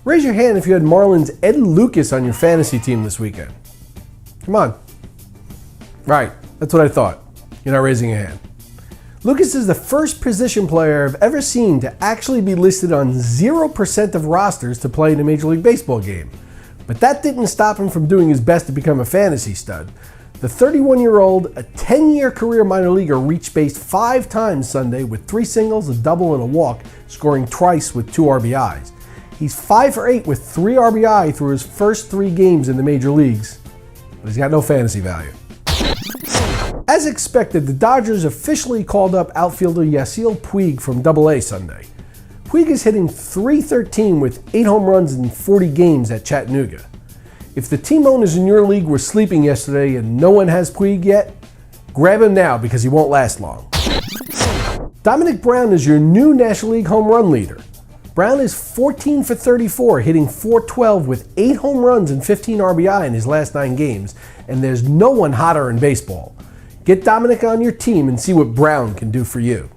Raise your hand if you had Marlins Ed Lucas on your fantasy team this weekend. Come on. Right, that's what I thought. You're not raising a hand. Lucas is the first position player I've ever seen to actually be listed on 0% of rosters to play in a Major League Baseball game. But that didn't stop him from doing his best to become a fantasy stud. The 31-year-old, a 10-year career minor leaguer, reached base 5 times Sunday with 3 singles, a double, and a walk, scoring twice with 2 RBIs. He's 5 for 8 with 3 RBI through his first 3 games in the major leagues, but he's got no fantasy value. As expected, the Dodgers officially called up outfielder Yasiel Puig from AA Sunday. Puig is hitting .313 with 8 home runs in 40 games at Chattanooga. If the team owners in your league were sleeping yesterday and no one has Puig yet, grab him now because he won't last long. Domonic Brown is your new National League home run leader. Brown is 14 for 34, hitting .412 with 8 home runs and 15 RBI in his last 9 games, and there's no one hotter in baseball. Get Domonic on your team and see what Brown can do for you.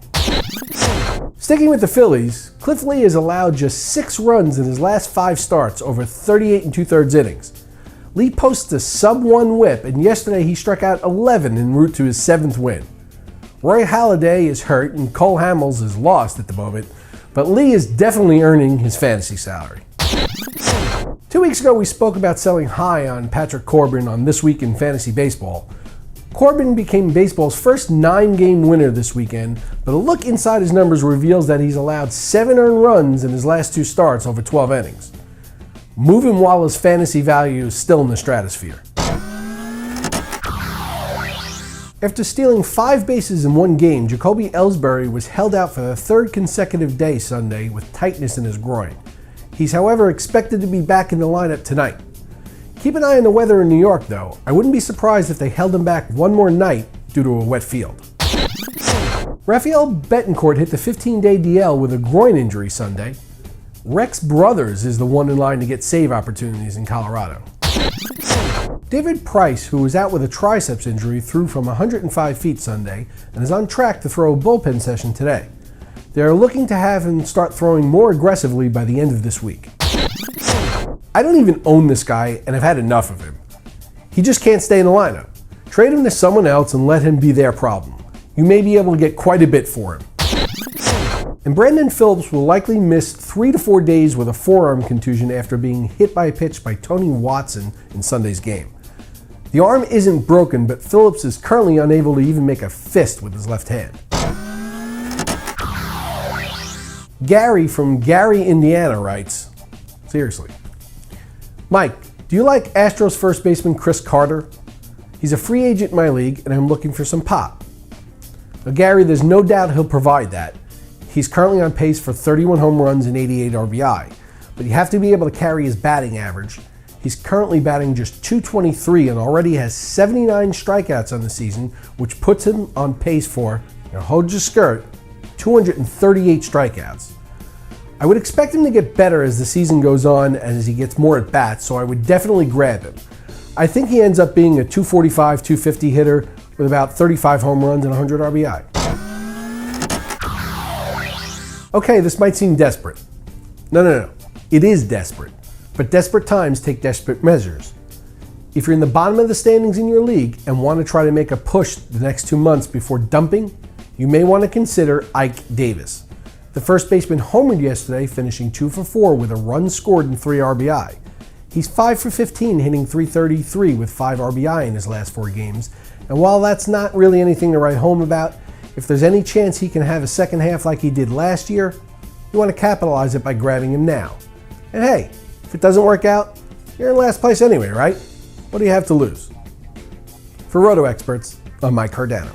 Sticking with the Phillies, Cliff Lee has allowed just 6 runs in his last 5 starts over 38 2/3 innings. Lee posts a sub-1 whip, and yesterday he struck out 11 en route to his 7th win. Roy Halladay is hurt and Cole Hamels is lost at the moment, but Lee is definitely earning his fantasy salary. 2 weeks ago we spoke about selling high on Patrick Corbin on This Week in Fantasy Baseball. Corbin became baseball's first 9-game winner this weekend, but a look inside his numbers reveals that he's allowed 7 earned runs in his last 2 starts over 12 innings. Move him while his fantasy value is still in the stratosphere. After stealing 5 bases in 1 game, Jacoby Elsbury was held out for the 3rd consecutive day Sunday with tightness in his groin. He's, however, expected to be back in the lineup tonight. Keep an eye on the weather in New York, though. I wouldn't be surprised if they held him back 1 more night due to a wet field. Rafael Betancourt hit the 15-day DL with a groin injury Sunday. Rex Brothers is the one in line to get save opportunities in Colorado. David Price, who was out with a triceps injury, threw from 105 feet Sunday and is on track to throw a bullpen session today. They are looking to have him start throwing more aggressively by the end of this week. I don't even own this guy and I've had enough of him. He just can't stay in the lineup. Trade him to someone else and let him be their problem. You may be able to get quite a bit for him. And Brandon Phillips will likely miss 3 to 4 days with a forearm contusion after being hit by a pitch by Tony Watson in Sunday's game. The arm isn't broken, but Phillips is currently unable to even make a fist with his left hand. Gary from Gary, Indiana writes, seriously, Mike, do you like Astros first baseman Chris Carter? He's a free agent in my league and I'm looking for some pop. Now, Gary, there's no doubt he'll provide that. He's currently on pace for 31 home runs and 88 RBI, but you have to be able to carry his batting average. He's currently batting just .223 and already has 79 strikeouts on the season, which puts him on pace for, now hold your skirt, 238 strikeouts. I would expect him to get better as the season goes on and as he gets more at bats, so I would definitely grab him. I think he ends up being a .245, .250 hitter with about 35 home runs and 100 RBI. Okay, this might seem desperate. No. It is desperate. But desperate times take desperate measures. If you're in the bottom of the standings in your league and want to try to make a push the next 2 months before dumping, you may want to consider Ike Davis. The first baseman homered yesterday, finishing 2 for 4 with a run scored and 3 RBI. He's 5 for 15, hitting .333 with 5 RBI in his last 4 games. And while that's not really anything to write home about, if there's any chance he can have a second half like he did last year, you want to capitalize it by grabbing him now. And hey, if it doesn't work out, you're in last place anyway, right? What do you have to lose? For RotoExperts, I'm Mike Cardano.